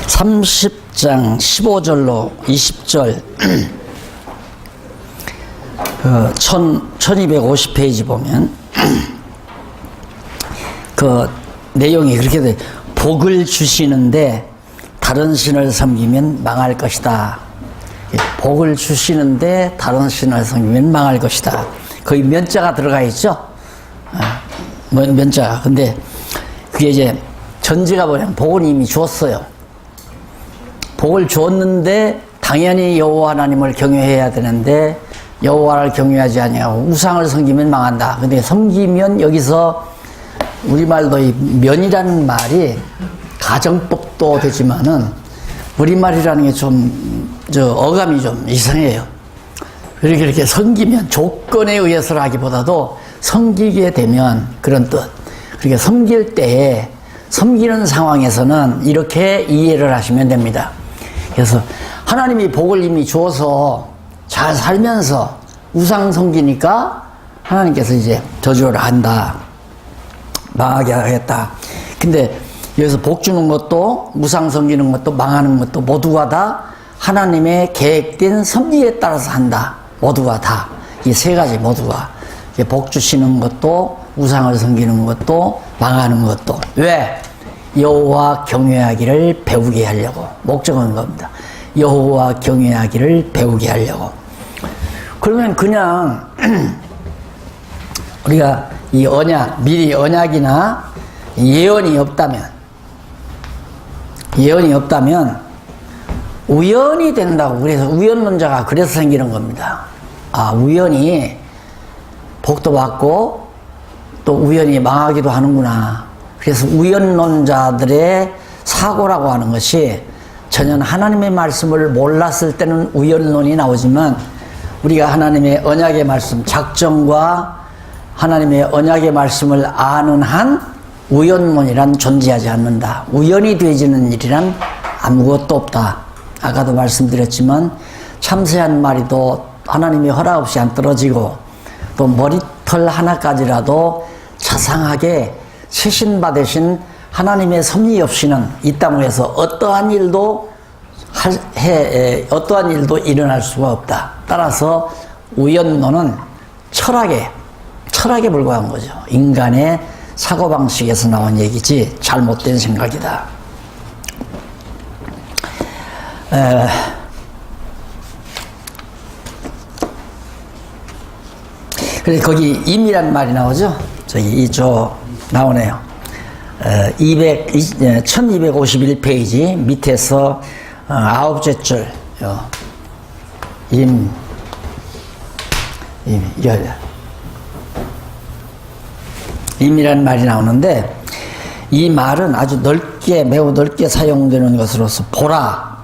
30장 15절로 20절 1250페이지 보면 그 내용이 그렇게 돼. 복을 주시는데 다른 신을 섬기면 망할 것이다. 복을 주시는데 다른 신을 섬기면 망할 것이다. 거기 면자가 들어가 있죠. 면자. 근데 그게 이제 전제가 뭐냐면 복은 이미 주었어요. 복을 주었는데 당연히 여호와 하나님을 경외해야 되는데 여호와를 경외하지 아니하고 우상을 섬기면 망한다. 근데 섬기면 여기서 우리말도 이 면이라는 말이 가정법도 되지만은 우리말이라는 게 좀 어감이 좀 이상해요. 이렇게 섬기면 조건에 의해서라기보다도 섬기게 되면 그런 뜻. 그렇게 섬길 때에 섬기는 상황에서는 이렇게 이해를 하시면 됩니다. 그래서 하나님이 복을 이미 주어서 잘 살면서 우상 섬기니까 하나님께서 이제 저주를 한다. 망하게 하겠다. 근데 여기서 복 주는 것도 우상 섬기는 것도 망하는 것도 모두가 다 하나님의 계획된 섭리에 따라서 한다. 모두가 다. 이 세 가지 모두가. 복 주시는 것도 우상을 섬기는 것도 망하는 것도. 왜? 여호와 경외하기를 배우게 하려고. 목적은 겁니다. 여호와 경외하기를 배우게 하려고. 그러면 그냥 우리가 이 언약, 미리 언약이나 예언이 없다면 우연이 된다고. 그래서 우연론자가 그래서 생기는 겁니다. 아, 우연히 복도 받고 또 우연히 망하기도 하는구나. 그래서 우연론자들의 사고라고 하는 것이 전혀 하나님의 말씀을 몰랐을 때는 우연론이 나오지만 우리가 하나님의 언약의 말씀, 작정과 하나님의 언약의 말씀을 아는 한 우연론이란 존재하지 않는다. 우연히 되어지는 일이란 아무것도 없다. 아까도 말씀드렸지만 참새한 마리도 하나님의 허락 없이 안 떨어지고 또 머리털 하나까지라도 자상하게 세신받으신 하나님의 섭리 없이는 이 땅에서 어떠한 일도 일어날 수가 없다. 따라서 우연론은 철학에 불과한 거죠. 인간의 사고방식에서 나온 얘기지 잘못된 생각이다. 그래서 거기 임이란 말이 나오죠. 나오네요. 1251페이지 밑에서 9째 줄 임이라는 말이 나오는데 이 말은 아주 매우 넓게 사용되는 것으로서 보라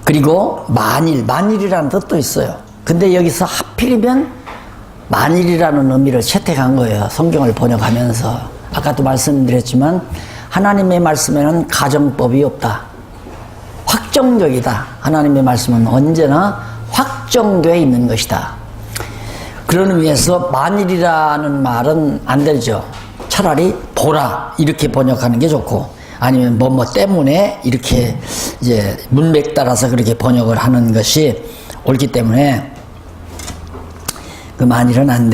그리고 만일이라는 뜻도 있어요. 근데 여기서 하필이면 만일이라는 의미를 채택한 거예요. 성경을 번역하면서. 아까도 말씀드렸지만 하나님의 말씀에는 가정법이 없다. 확정적이다. 하나님의 말씀은 언제나 확정되어 있는 것이다. 그런 의미에서 만일이라는 말은 안 되죠. 차라리 보라 이렇게 번역하는 게 좋고 아니면 뭐뭐 때문에 이렇게 이제 문맥 따라서 그렇게 번역을 하는 것이 옳기 때문에 그 만일은 안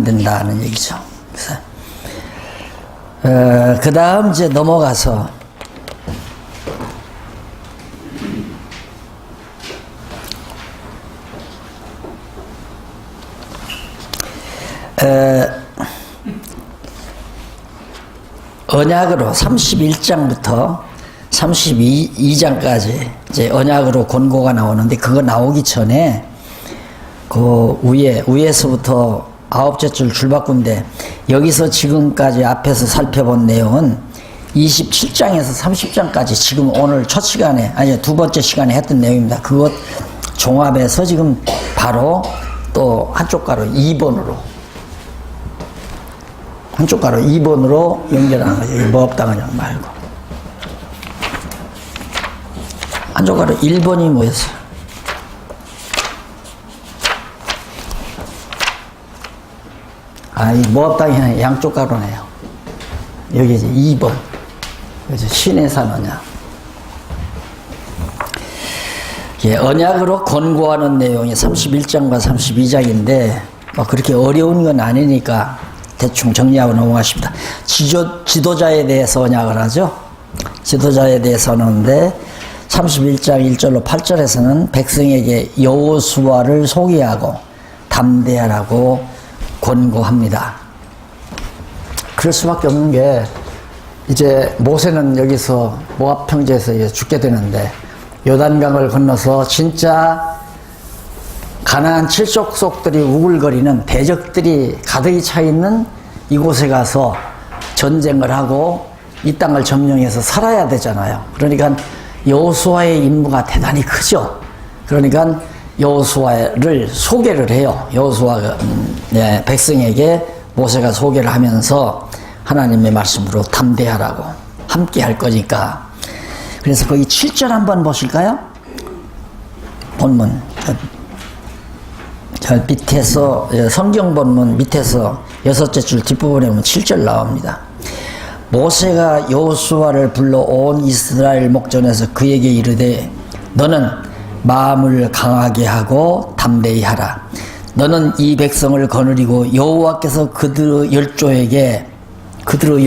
된다는 얘기죠. 그래서 그 다음 이제 넘어가서 언약으로 31장부터 32장까지 이제 언약으로 권고가 나오는데 그거 나오기 전에 그 위에서부터 9째 줄 줄바꾼데 여기서 지금까지 앞에서 살펴본 내용은 27장에서 30장까지 지금 오늘 첫 시간에 두 번째 시간에 했던 내용입니다. 그것 종합해서 지금 바로 또 한쪽 가로 2번으로 연결하는 거죠. 모압당하냐 말고 한쪽 가로 1번이 뭐였어요? 이 모압당이 양쪽 가로네요. 여기 이제 2번. 그래서 신의 산언약. 예, 언약으로 권고하는 내용이 31장과 32장인데 뭐 그렇게 어려운 건 아니니까 대충 정리하고 넘어가십니다. 지도자에 대해서 언약을 하죠. 지도자에 대해서 하는데 31장 1절로 8절에서는 백성에게 여호수아를 소개하고 담대하라고 권고합니다. 그럴 수밖에 없는 게 이제 모세는 여기서 모압 평지에서 이제 죽게 되는데 요단강을 건너서 진짜 가나안 칠족속들이 우글거리는 대적들이 가득히 차 있는 이곳에 가서 전쟁을 하고 이 땅을 점령해서 살아야 되잖아요. 그러니까 여호수아의 임무가 대단히 크죠. 그러니까 여호수아를 소개를 해요. 여호수아가 백성에게 모세가 소개를 하면서 하나님의 말씀으로 담대하라고 함께 할 거니까. 그래서 거기 7절 한번 보실까요? 본문 저 밑에서 성경 본문 밑에서 6째 줄 뒷부분에 보면 7절 나옵니다. 모세가 여호수아를 불러 온 이스라엘 목전에서 그에게 이르되 너는 마음을 강하게 하고 담대히 하라. 너는 이 백성을 거느리고 여호와께서 그들의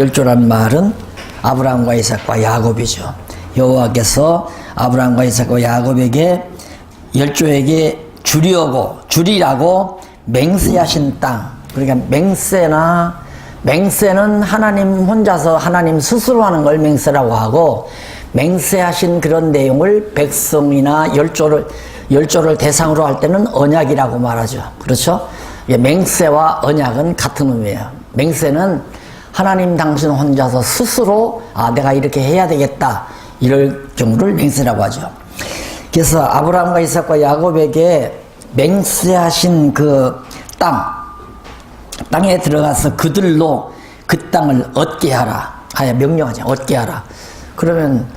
열조란 말은 아브라함과 이삭과 야곱이죠. 여호와께서 아브라함과 이삭과 야곱에게 열조에게 주리라고 맹세하신 땅. 그러니까 맹세는 하나님 혼자서 하나님 스스로 하는 걸 맹세라고 하고, 맹세하신 그런 내용을 백성이나 열조를 대상으로 할 때는 언약이라고 말하죠. 그렇죠? 맹세와 언약은 같은 의미예요. 맹세는 하나님 당신 혼자서 스스로 내가 이렇게 해야 되겠다 이럴 경우를 맹세라고 하죠. 그래서 아브라함과 이삭과 야곱에게 맹세하신 그 땅에 들어가서 그들로 그 땅을 얻게 하라. 명령하죠. 얻게 하라. 그러면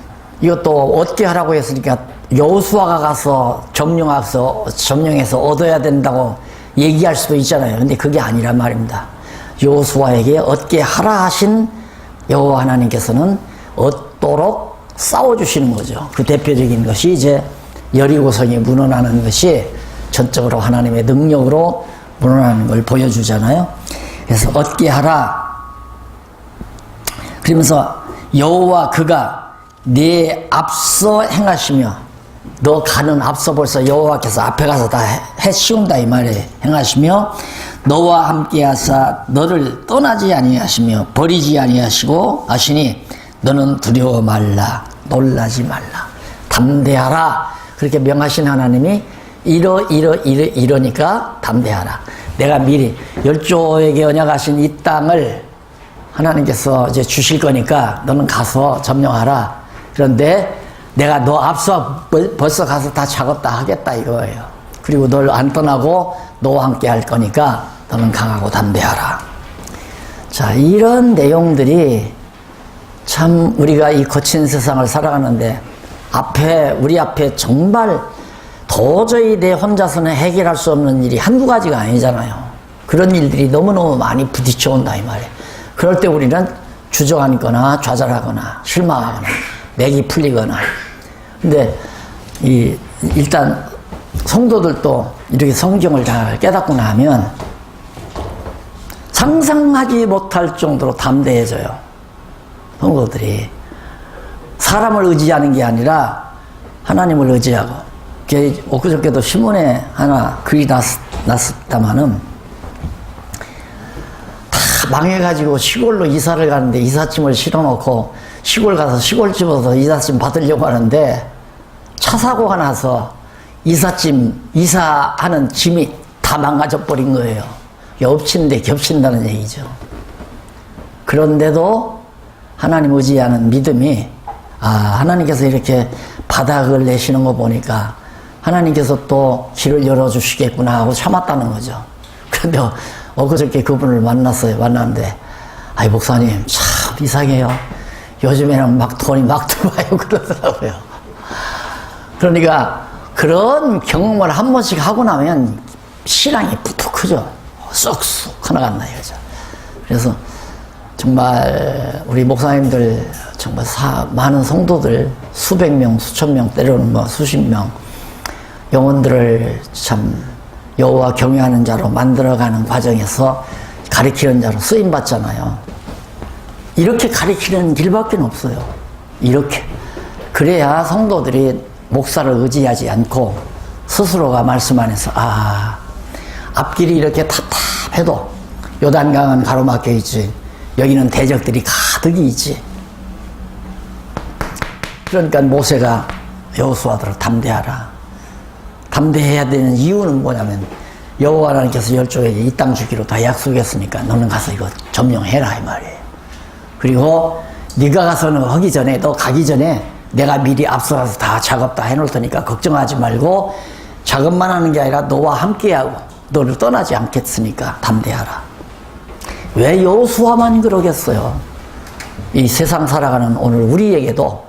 이것도 얻게 하라고 했으니까 여호수아가 가서 점령해서 얻어야 된다고 얘기할 수도 있잖아요. 근데 그게 아니란 말입니다. 여호수아에게 얻게 하라 하신 여호와 하나님께서는 얻도록 싸워주시는 거죠. 그 대표적인 것이 이제 여리고성이 무너나는 것이 전적으로 하나님의 능력으로 무너나는 걸 보여주잖아요. 그래서 얻게 하라. 그러면서 여호와 그가 네 앞서 행하시며, 너 가는 앞서 벌써 여호와께서 앞에 가서 다 해씌운다 이 말에 행하시며, 너와 함께 하사 너를 떠나지 아니하시며 버리지 아니하시고 하시니 너는 두려워 말라, 놀라지 말라, 담대하라. 그렇게 명하신 하나님이 이러니까 담대하라. 내가 미리 열조에게 언약하신 이 땅을 하나님께서 이제 주실 거니까 너는 가서 점령하라. 그런데 내가 너 앞서 벌써 가서 다 작업다 하겠다 이거예요. 그리고 널 안 떠나고 너와 함께 할 거니까 너는 강하고 담대하라. 자, 이런 내용들이 참 우리가 이 거친 세상을 살아가는데 우리 앞에 정말 도저히 내 혼자서는 해결할 수 없는 일이 한두 가지가 아니잖아요. 그런 일들이 너무너무 많이 부딪혀온다 이 말이에요. 그럴 때 우리는 주저앉거나 좌절하거나 실망하거나 맥이 풀리거나. 근데 일단 성도들도 이렇게 성경을 잘 깨닫고 나면 상상하지 못할 정도로 담대해져요. 성도들이 사람을 의지하는 게 아니라 하나님을 의지하고. 엊그저께도 신문에 하나 글이 났었다마는 다 망해가지고 시골로 이사를 가는데 이삿짐을 실어놓고 시골 가서 시골집에서 이삿짐 받으려고 하는데 차 사고가 나서 이사하는 짐이 다 망가져 버린 거예요. 엎친데 겹친다는 얘기죠. 그런데도 하나님 의지하는 믿음이 하나님께서 이렇게 바닥을 내시는 거 보니까 하나님께서 또 길을 열어주시겠구나 하고 참았다는 거죠. 그런데 엊그저께 그분을 만났는데 목사님 참 이상해요. 요즘에는 막 돈이 막 들어와요 그러더라고요. 그러니까 그런 경험을 한 번씩 하고 나면 신앙이 푹푹 크죠. 쏙쏙 커나간다 이거죠. 그래서 정말 우리 목사님들 정말 많은 성도들 수백 명, 수천 명, 때로는 수십 명 영혼들을 참 여호와 경외하는 자로 만들어가는 과정에서 가리키는 자로 쓰임받잖아요. 이렇게 가리키는 길밖에 없어요. 이렇게. 그래야 성도들이 목사를 의지하지 않고 스스로가 말씀 안에서 앞길이 이렇게 답답해도 요단강은 가로막혀 있지, 여기는 대적들이 가득이 있지. 그러니까 모세가 여호수아들을 담대하라. 담대해야 되는 이유는 뭐냐면 여호와 하나님께서 열조에게 이 땅 주기로 다 약속했으니까 너는 가서 이거 점령해라 이 말이에요. 그리고 네가 가서는 하기 전에, 너 가기 전에 내가 미리 앞서가서 다 작업 다 해놓을 테니까 걱정하지 말고 작업만 하는 게 아니라 너와 함께하고 너를 떠나지 않겠으니까 담대하라. 왜 여호수아만 그러겠어요? 이 세상 살아가는 오늘 우리에게도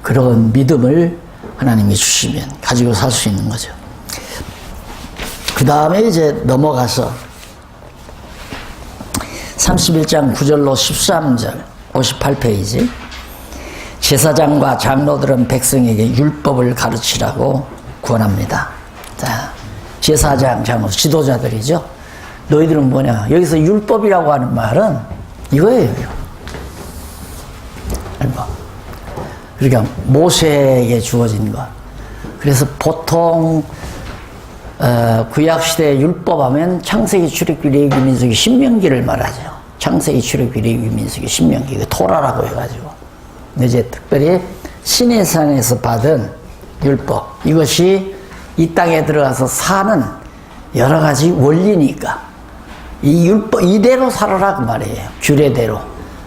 그런 믿음을 하나님이 주시면 가지고 살 수 있는 거죠. 그 다음에 이제 넘어가서 31장 9절로 13절 58페이지. 제사장과 장로들은 백성에게 율법을 가르치라고 권합니다. 자, 제사장, 장로, 지도자들이죠. 너희들은 뭐냐? 여기서 율법이라고 하는 말은 이거예요. 그러니까 모세에게 주어진 것. 그래서 보통 구약시대 율법하면 창세기, 출애굽기, 레위기, 민수기, 신명기를 말하죠. 창세기, 출애굽기, 레위기, 민수기, 신명기, 토라라고 해가지고. 근데 이제 특별히 시내산에서 받은 율법, 이것이 이 땅에 들어가서 사는 여러 가지 원리니까 이 율법 이대로 살아라 그 말이에요. 규례대로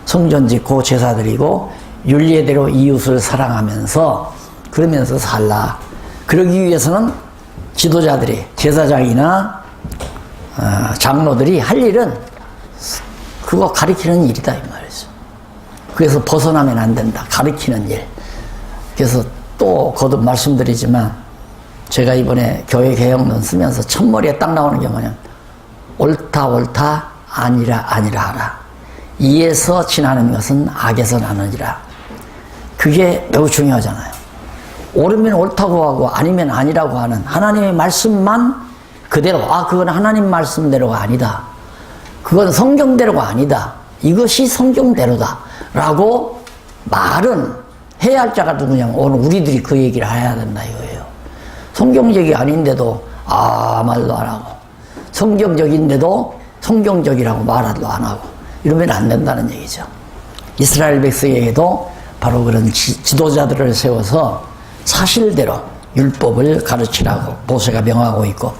성전 짓고 제사 드리고 윤리대로 이웃을 사랑하면서 그러면서 살라. 그러기 위해서는 지도자들이, 제사장이나 장로들이 할 일은 그거 가리키는 일이다 이 말이죠. 그래서 벗어나면 안 된다. 가리키는 일. 그래서 또 거듭 말씀드리지만 제가 이번에 교회 개혁론 쓰면서 첫머리에 딱 나오는 게 뭐냐면 옳다 아니라 하라. 이에서 지나는 것은 악에서 나느니라. 그게 매우 중요하잖아요. 옳으면 옳다고 하고 아니면 아니라고 하는 하나님의 말씀만 그대로, 그건 하나님 말씀대로가 아니다. 그건 성경대로가 아니다. 이것이 성경대로다. 라고 말은 해야 할 자가 누구냐. 오늘 우리들이 그 얘기를 해야 된다 이거예요. 성경적이 아닌데도 말도 안 하고, 성경적인데도 성경적이라고 말도 안 하고, 이러면 안 된다는 얘기죠. 이스라엘 백성에게도 바로 그런 지도자들을 세워서 사실대로 율법을 가르치라고 모세가 명하고 있고,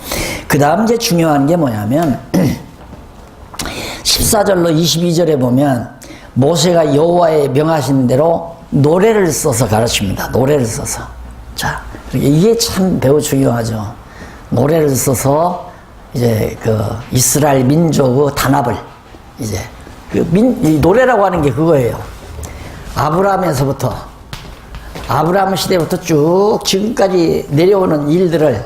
그 다음 이제 중요한 게 뭐냐면 14절로 22절에 보면 모세가 여호와의 명하신 대로 노래를 써서 가르칩니다. 노래를 써서. 자, 이게 참 매우 중요하죠. 노래를 써서 이제 그 이스라엘 민족의 단합을 이제 이 노래라고 하는 게 그거예요. 아브라함 시대부터 쭉 지금까지 내려오는 일들을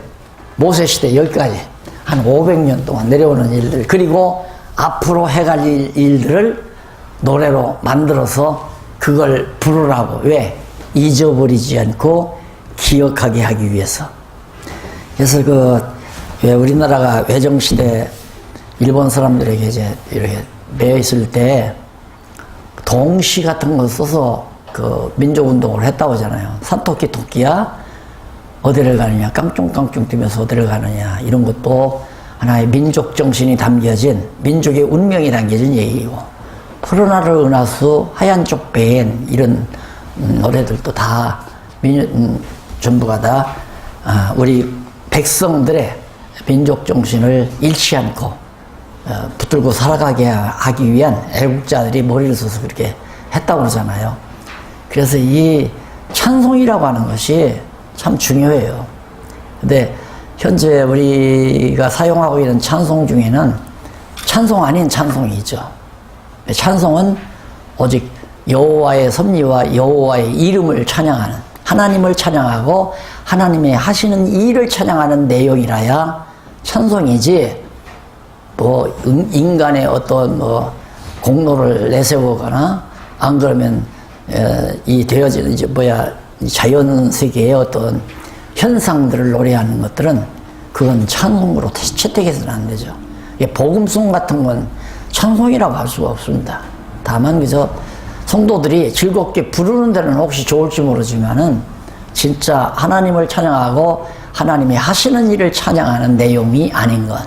모세 시대 여기까지 한 500년 동안 내려오는 일들, 그리고 앞으로 해갈 일들을 노래로 만들어서 그걸 부르라고. 왜? 잊어버리지 않고 기억하게 하기 위해서. 그래서 왜 우리나라가 외정시대 일본 사람들에게 이제 이렇게 매여 있을 때 동시 같은 거 써서 그 민족운동을 했다고 하잖아요. 산토끼 토끼야 어디를 가느냐, 깡충깡충 뛰면서 어디를 가느냐, 이런 것도 하나의 민족 정신이 담겨진, 민족의 운명이 담겨진 얘기고, 푸르나르 은하수 하얀 쪽배엔 이런 노래들도 다 전부가 다 우리 백성들의 민족 정신을 잃지 않고 붙들고 살아가게 하기 위한 애국자들이 머리를 써서 그렇게 했다고 그러잖아요. 그래서 이 찬송이라고 하는 것이 참 중요해요. 근데 현재 우리가 사용하고 있는 찬송 중에는 찬송 아닌 찬송이 있죠. 찬송은 오직 여호와의 섭리와 여호와의 이름을 찬양하는, 하나님을 찬양하고 하나님의 하시는 일을 찬양하는 내용이라야 찬송이지, 뭐 인간의 어떤 공로를 내세우거나 안 그러면 이 되어지는 이제 자연 세계의 어떤 현상들을 노래하는 것들은 그건 찬송으로 채택해서는 안 되죠. 복음송 같은 건 찬송이라고 할 수가 없습니다. 다만 그저 성도들이 즐겁게 부르는 데는 혹시 좋을지 모르지만은 진짜 하나님을 찬양하고 하나님이 하시는 일을 찬양하는 내용이 아닌 것.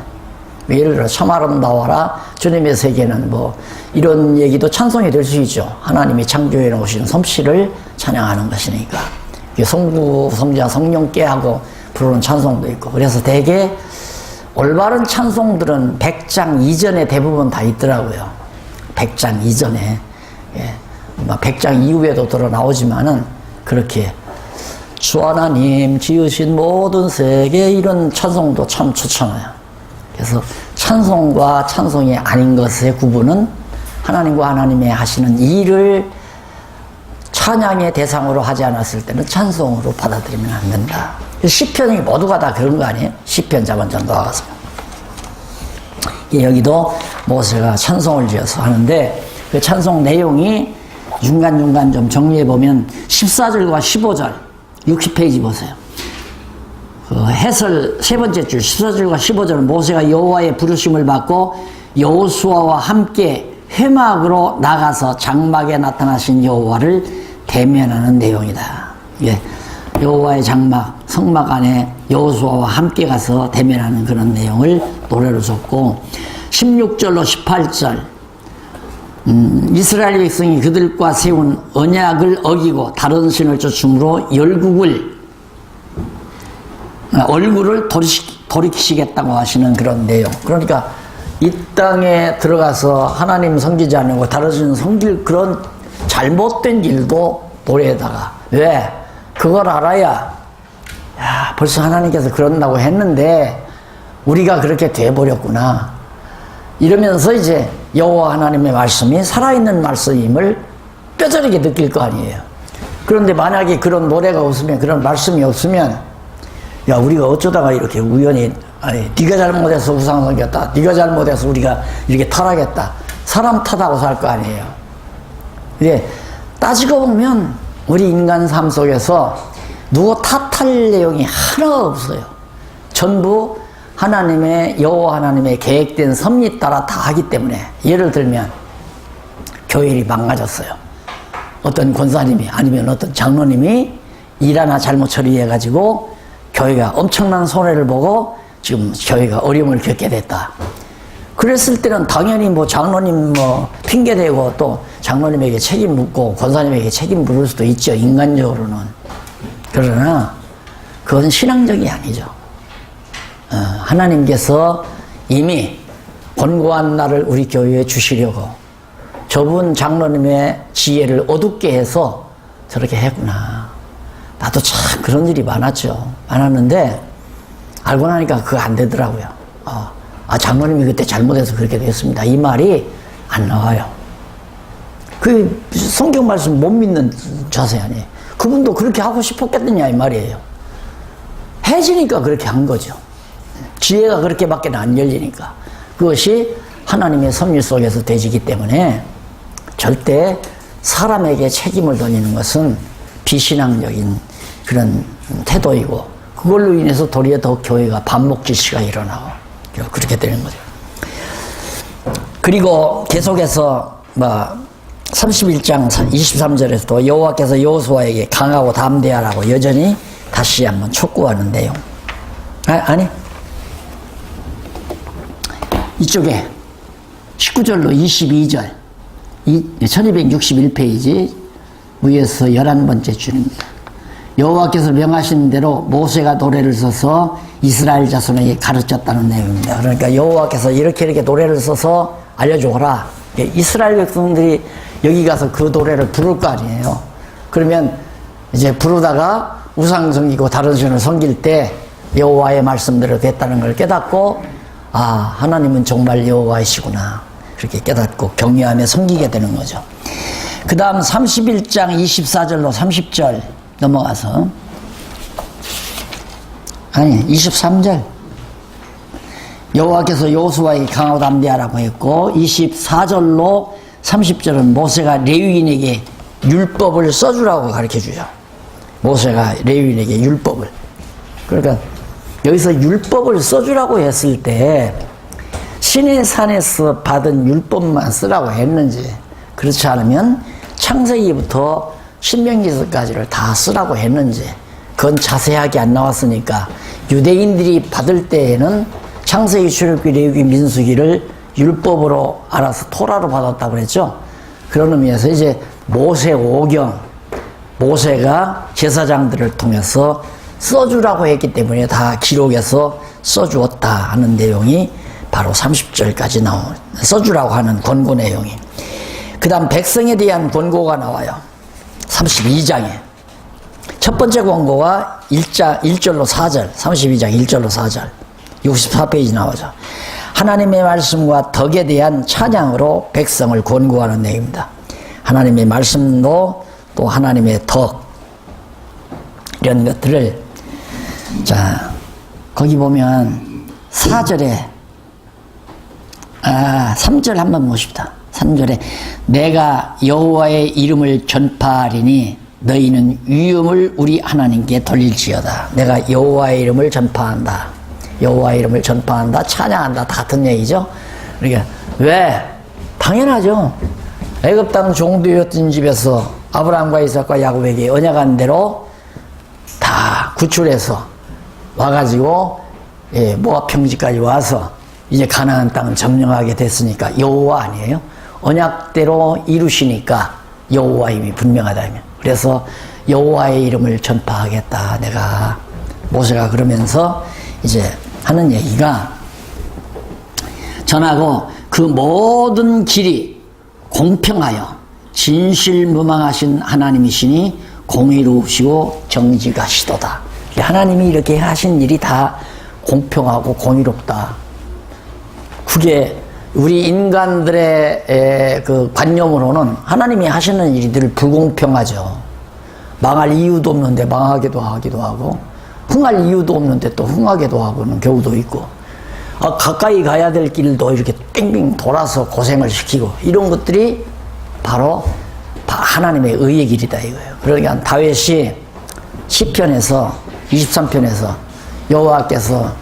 예를 들어 참 아름다워라, 주님의 세계는 뭐 이런 얘기도 찬송이 될 수 있죠. 하나님이 창조해 놓으신 솜씨를 찬양하는 것이니까. 성부, 성자, 성령께 하고 부르는 찬송도 있고. 그래서 대개 올바른 찬송들은 100장 이전에 대부분 다 있더라고요. 100장 이전에. 예. 100장 이후에도 들어 나오지만은 그렇게 주 하나님 지으신 모든 세계 이런 찬송도 참 좋잖아요. 그래서 찬송과 찬송이 아닌 것의 구분은 하나님과 하나님의 하시는 일을 찬양의 대상으로 하지 않았을 때는 찬송으로 받아들이면 안 된다. 시편이 모두가 다 그런 거 아니에요? 시편 자문전도와 가서 여기도 모세가 찬송을 지어서 하는데 그 찬송 내용이 중간중간 좀 정리해보면 14절과 15절 60페이지 보세요. 그 해설 세 번째 줄 14절과 15절은 모세가 여호와의 부르심을 받고 여호수아와 함께 회막으로 나가서 장막에 나타나신 여호와를 대면하는 내용이다. 예, 여호와의 장막, 성막 안에 여호수아와 함께 가서 대면하는 그런 내용을 노래로 줬고 16절로 18절 이스라엘 백성이 그들과 세운 언약을 어기고 다른 신을 쫓음으로 얼굴을 돌이키시겠다고 하시는 그런 내용. 그러니까 이 땅에 들어가서 하나님 섬기지 않고 다른 신 섬길 그런 잘못된 일도 노래에다가 왜? 그걸 알아야 야, 벌써 하나님께서 그런다고 했는데 우리가 그렇게 돼버렸구나 이러면서 이제 여호와 하나님의 말씀이 살아있는 말씀임을 뼈저리게 느낄 거 아니에요. 그런데 만약에 그런 노래가 없으면 그런 말씀이 없으면 야 우리가 어쩌다가 이렇게 우연히 아니 네가 잘못해서 우상 섬겼다 네가 잘못해서 우리가 이렇게 타락했다 사람 탓하고 살 거 아니에요. 이게 따지고 보면 우리 인간 삶 속에서 누구 탓할 내용이 하나가 없어요. 전부 하나님의 여호와 하나님의 계획된 섭리 따라 다 하기 때문에 예를 들면 교회일이 망가졌어요. 어떤 권사님이 아니면 어떤 장로님이 일 하나 잘못 처리해가지고 교회가 엄청난 손해를 보고 지금 교회가 어려움을 겪게 됐다. 그랬을 때는 당연히 뭐 장로님 뭐 핑계대고 또 장로님에게 책임 묻고 권사님에게 책임 물을 수도 있죠. 인간적으로는. 그러나 그건 신앙적이 아니죠. 하나님께서 이미 권고한 날을 우리 교회에 주시려고 저분 장로님의 지혜를 어둡게 해서 저렇게 했구나. 나도 참 그런 일이 많았는데 알고 나니까 그거 안 되더라고요. 장로님이 그때 잘못해서 그렇게 됐습니다. 이 말이 안 나와요. 그 성경 말씀 못 믿는 자세 아니에요. 그분도 그렇게 하고 싶었겠느냐 이 말이에요. 해지니까 그렇게 한 거죠. 지혜가 그렇게밖에 안 열리니까. 그것이 하나님의 섭리 속에서 되지기 때문에 절대 사람에게 책임을 돌리는 것은 비신앙적인 그런 태도이고 그걸로 인해서 도리어 더 교회가 반목질시가 일어나고 그렇게 되는 거죠. 그리고 계속해서 31장 23절에서도 여호와께서 여호수아에게 강하고 담대하라고 여전히 다시 한번 촉구하는 내용. 아니 이쪽에 19절로 22절 1261페이지 위에서 11번째 줄입니다. 여호와께서 명하신 대로 모세가 노래를 써서 이스라엘 자손에게 가르쳤다는 내용입니다. 그러니까 여호와께서 이렇게 노래를 써서 알려줘라. 이스라엘 백성들이 여기 가서 그 노래를 부를 거 아니에요. 그러면 이제 부르다가 우상 섬기고 다른 신을 섬길 때 여호와의 말씀대로 됐다는 걸 깨닫고 하나님은 정말 여호와이시구나 그렇게 깨닫고 경외하며 섬기게 되는 거죠. 그 다음 31장 24절로 30절 넘어가서 23절 여호와께서 여호수아에게 강하고 담대하라고 했고 24절로 30절은 모세가 레위인에게 율법을 써주라고 가르쳐주죠. 모세가 레위인에게 율법을 그러니까 여기서 율법을 써주라고 했을 때 신의 산에서 받은 율법만 쓰라고 했는지, 그렇지 않으면 창세기부터 신명기서까지를 다 쓰라고 했는지, 그건 자세하게 안 나왔으니까 유대인들이 받을 때에는 창세기, 출애굽기, 레위기, 민수기를 율법으로 알아서 토라로 받았다고 그랬죠. 그런 의미에서 이제 모세 오경, 모세가 제사장들을 통해서 써주라고 했기 때문에 다 기록해서 써주었다 하는 내용이 바로 30절까지 나온, 써주라고 하는 권고 내용이. 그 다음 백성에 대한 권고가 나와요. 32장에. 첫 번째 권고가 1절로 4절, 32장 1절로 4절, 64페이지 나오죠. 하나님의 말씀과 덕에 대한 찬양으로 백성을 권고하는 내용입니다. 하나님의 말씀도 또 하나님의 덕, 이런 것들을, 자, 거기 보면 4절에 3절 한번 보십시다. 3절에 내가 여호와의 이름을 전파하리니 너희는 위엄을 우리 하나님께 돌릴지어다. 내가 여호와의 이름을 전파한다. 여호와의 이름을 전파한다, 찬양한다, 다 같은 얘기죠. 그러니까 왜? 당연하죠. 애굽 땅 종도였던 집에서 아브라함과 이삭과 야곱에게 언약한 대로 다 구출해서 와가지고 모압 평지까지 와서 이제 가나안 땅을 점령하게 됐으니까 여호와 아니에요? 언약대로 이루시니까 여호와임이 분명하다면. 그래서 여호와의 이름을 전파하겠다. 내가 모세가 그러면서 이제 하는 얘기가, 전하고 그 모든 길이 공평하여 진실무망하신 하나님이시니 공의로우시고 정직하시도다. 하나님이 이렇게 하신 일이 다 공평하고 공의롭다. 그게 우리 인간들의 그 관념으로는 하나님이 하시는 일이 늘 불공평하죠. 망할 이유도 없는데 망하기도 하기도 하고, 흥할 이유도 없는데 또 흥하게도 하고는 경우도 있고, 가까이 가야 될 길도 이렇게 빙빙 돌아서 고생을 시키고, 이런 것들이 바로 하나님의 의의 길이다 이거예요. 그러니까 다윗이 시편에서 23편에서 여호와께서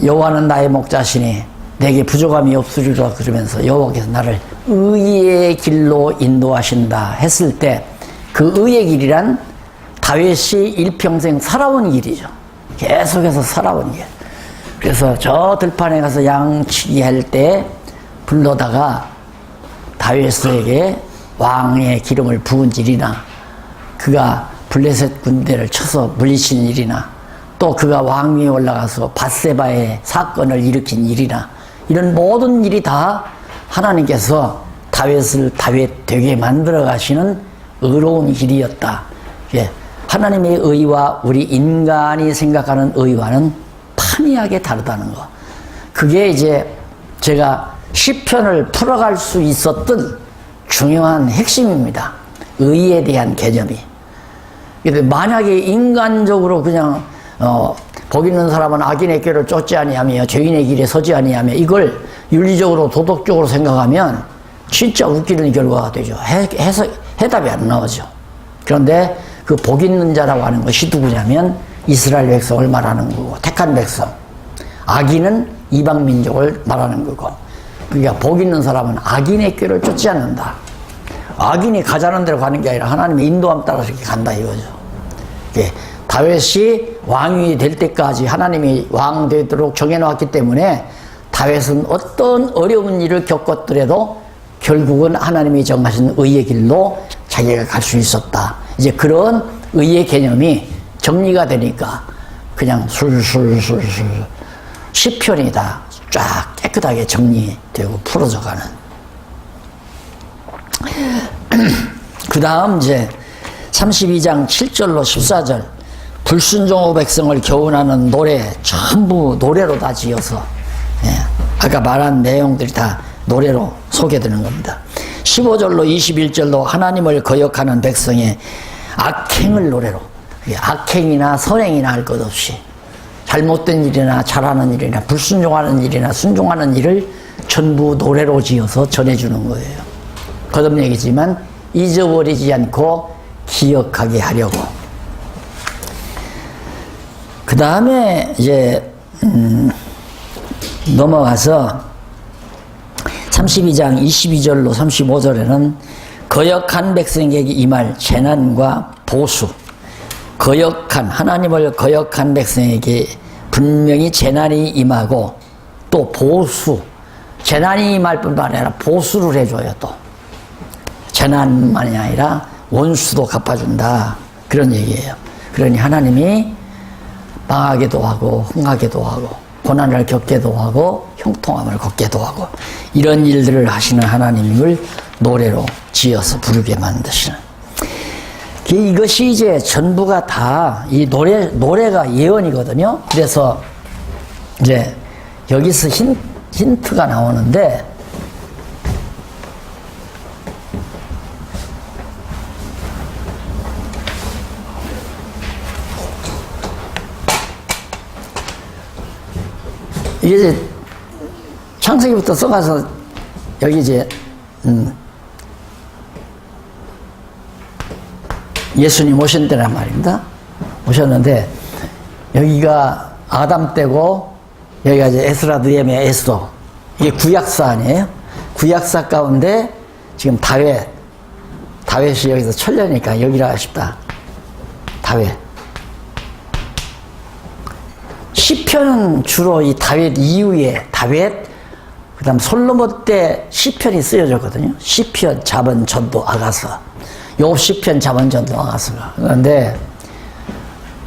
여호와는 나의 목자시니 내게 부족함이 없으리라 그러면서 여호와께서 나를 의의 길로 인도하신다 했을 때, 그 의의 길이란 다윗이 일평생 살아온 길이죠. 계속해서 살아온 길. 그래서 저 들판에 가서 양치기 할 때 불러다가 다윗에게 왕의 기름을 부은 일이나, 그가 블레셋 군대를 쳐서 물리친 일이나, 또 그가 왕위에 올라가서 밧세바의 사건을 일으킨 일이나, 이런 모든 일이 다 하나님께서 다윗을 다윗 되게 만들어 가시는 의로운 길이었다. 하나님의 의와 우리 인간이 생각하는 의와는 판이하게 다르다는 거. 그게 이제 제가 시편을 풀어갈 수 있었던 중요한 핵심입니다. 의에 대한 개념이. 근데 만약에 인간적으로 그냥 복 있는 사람은 악인의 길을 쫓지 아니하며 죄인의 길에 서지 아니하며, 이걸 윤리적으로 도덕적으로 생각하면 진짜 웃기는 결과가 되죠. 해답이 안 나오죠. 그런데 그 복 있는 자라고 하는 것이 누구냐면 이스라엘 백성을 말하는 거고, 택한 백성. 악인은 이방 민족을 말하는 거고, 그러니까 복 있는 사람은 악인의 꾀를 쫓지 않는다. 악인이 가자는 대로 가는 게 아니라 하나님의 인도함 따라서 이렇게 간다 이거죠. 다윗이 왕이 될 때까지 하나님이 왕 되도록 정해놓았기 때문에 다윗은 어떤 어려운 일을 겪었더라도 결국은 하나님이 정하신 의의 길로 자기가 갈 수 있었다. 이제 그런 의의 개념이 정리가 되니까 그냥 술술술술 시편이 다 쫙 깨끗하게 정리되고 풀어져 가는. 그 다음 이제 32장 7절로 14절, 불순종의 백성을 교훈하는 노래, 전부 노래로 다 지어서, 아까 말한 내용들이 다 노래로 소개되는 겁니다. 15절로 21절로 하나님을 거역하는 백성의 악행을 노래로, 악행이나 선행이나 할 것 없이 잘못된 일이나 잘하는 일이나 불순종하는 일이나 순종하는 일을 전부 노래로 지어서 전해주는 거예요. 거듭 얘기지만 잊어버리지 않고 기억하게 하려고. 그 다음에 이제 넘어가서 32장 22절로 35절에는 거역한 백성에게 임할 재난과 보수, 하나님을 거역한 백성에게 분명히 재난이 임하고 또 보수, 재난이 임할 뿐만 아니라 보수를 해줘요. 또 재난만이 아니라 원수도 갚아준다, 그런 얘기예요. 그러니 하나님이 망하게도 하고 흥하게도 하고 고난을 겪게도 하고 형통함을 걷게도 하고 이런 일들을 하시는 하나님을 노래로 지어서 부르게 만드시는, 이것이 이제 전부가 다 이 노래가 예언이거든요. 그래서 이제 여기서 힌트가 나오는데, 이게 이제 창세기부터 써가서 여기 이제 예수님 오신 때란 말입니다. 오셨는데 여기가 아담 때고 여기가 이제 에스라 느헤미야 에스더, 이게 구약사 아니에요? 구약사 가운데 지금 다윗이 여기서 천년이니까 여기라 싶다. 다윗. 시편은 주로 이 다윗 이후에 그 다음 솔로몬 때 시편이 쓰여졌거든요. 시편, 자문, 전도, 아가서. 요 시편, 자문, 전도, 아가서가. 그런데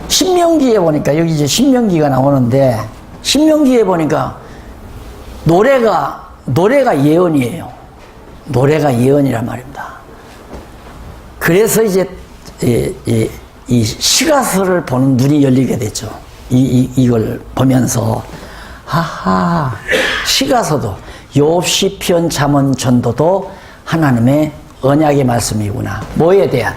신명기에 보니까 여기 이제 신명기가 나오는데 신명기에 보니까 노래가 예언이에요. 노래가 예언이란 말입니다. 그래서 이제 이 시가서를 보는 눈이 열리게 됐죠. 이걸 보면서 하하, 시가서도 욥, 시편, 잠언, 전도도 하나님의 언약의 말씀이구나. 뭐에 대한?